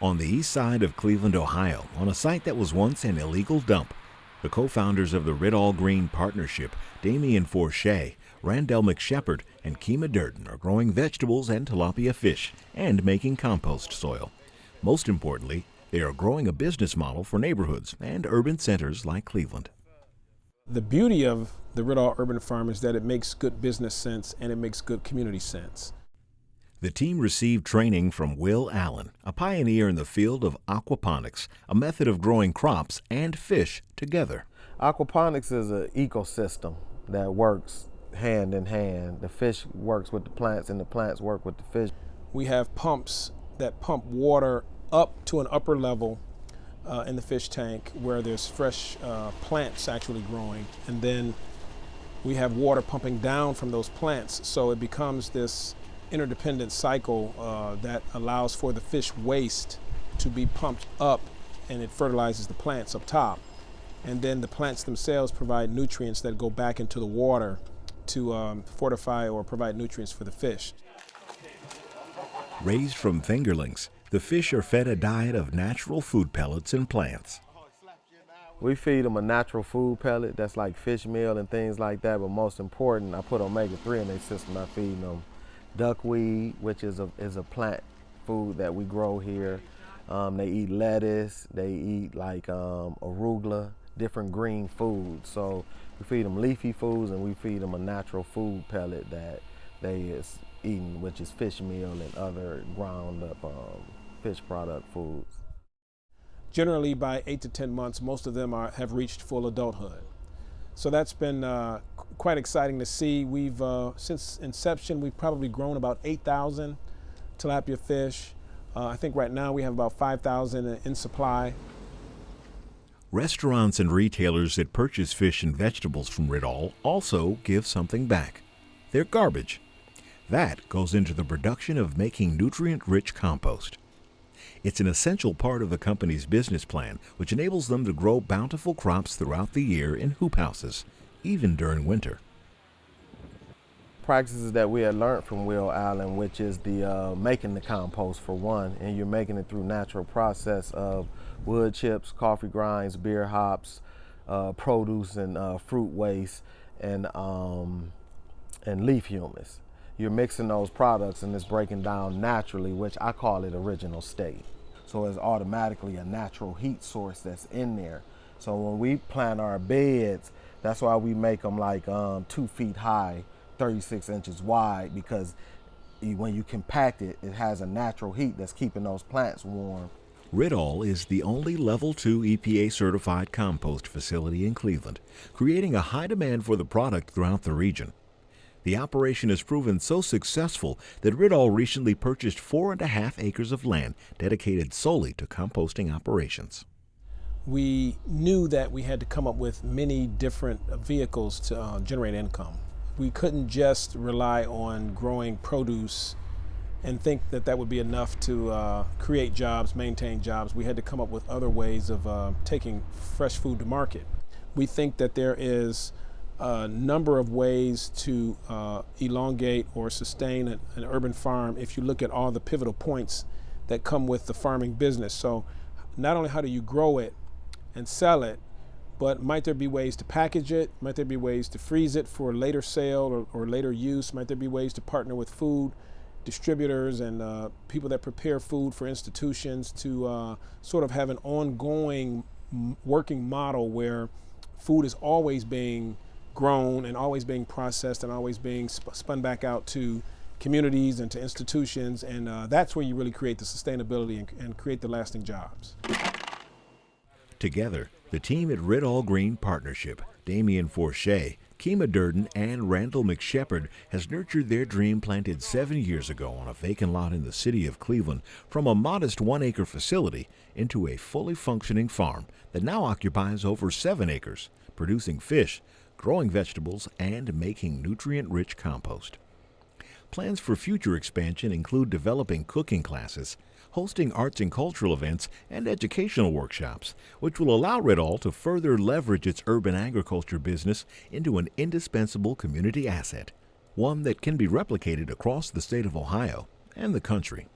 On the east side of Cleveland, Ohio, on a site that was once an illegal dump, the co-founders of the Rid-All Green Partnership, Damian Forshey, Randall McShepard, and Kima Durden, are growing vegetables and tilapia fish and making compost soil. Most importantly, they are growing a business model for neighborhoods and urban centers like Cleveland. The beauty of the Rid-All Urban Farm is that it makes good business sense and it makes good community sense. The team received training from Will Allen, a pioneer in the field of aquaponics, a method of growing crops and fish together. Aquaponics is an ecosystem that works hand in hand. The fish works with the plants and the plants work with the fish. We have pumps that pump water up to an upper level in the fish tank where there's fresh plants actually growing, and then we have water pumping down from those plants, so it becomes this interdependent cycle that allows for the fish waste to be pumped up, and it fertilizes the plants up top, and then the plants themselves provide nutrients that go back into the water to fortify or provide nutrients for the fish. Raised from fingerlings, the fish are fed a diet of natural food pellets and plants. We feed them a natural food pellet that's like fish meal and things like that, but most important, I put omega-3 in their system. I feed them duckweed, which is a plant food that we grow here. They eat lettuce, they eat like arugula, different green foods. So we feed them leafy foods and we feed them a natural food pellet that they is eating, which is fish meal and other ground up fish product foods. Generally by 8 to 10 months, most of them have reached full adulthood. So that's been quite exciting to see. We've, since inception, we've probably grown about 8,000 tilapia fish. I think right now we have about 5,000 in supply. Restaurants and retailers that purchase fish and vegetables from Rid-All also give something back: their garbage. That goes into the production of making nutrient-rich compost. It's an essential part of the company's business plan, which enables them to grow bountiful crops throughout the year in hoop houses, even during winter. Practices that we had learned from Will Allen, which is the making the compost for one, and you're making it through natural process of wood chips, coffee grinds, beer hops, produce and fruit waste, and leaf humus. You're mixing those products and it's breaking down naturally, which I call it original state. So it's automatically a natural heat source that's in there. So when we plant our beds, that's why we make them like 2 feet high, 36 inches wide, because when you compact it, it has a natural heat that's keeping those plants warm. Rid-All is the only Level 2 EPA certified compost facility in Cleveland, creating a high demand for the product throughout the region. The operation has proven so successful that Rid-All recently purchased 4.5 acres of land dedicated solely to composting operations. We knew that we had to come up with many different vehicles to generate income. We couldn't just rely on growing produce and think that that would be enough to create jobs, maintain jobs. We had to come up with other ways of taking fresh food to market. We think that there is a number of ways to elongate or sustain an urban farm if you look at all the pivotal points that come with the farming business. So not only how do you grow it and sell it, but might there be ways to package it? Might there be ways to freeze it for later sale or later use? Might there be ways to partner with food distributors and people that prepare food for institutions to sort of have an ongoing working model where food is always being grown and always being processed and always being spun back out to communities and to institutions, and that's where you really create the sustainability and create the lasting jobs. Together, the team at Rid-All Green Partnership, Damian Forshey, Kima Durden, and Randall McShepard, has nurtured their dream planted 7 years ago on a vacant lot in the city of Cleveland from a modest 1-acre facility into a fully functioning farm that now occupies over 7 acres, producing fish, growing vegetables, and making nutrient-rich compost. Plans for future expansion include developing cooking classes, hosting arts and cultural events, and educational workshops, which will allow Rid-All to further leverage its urban agriculture business into an indispensable community asset, one that can be replicated across the state of Ohio and the country.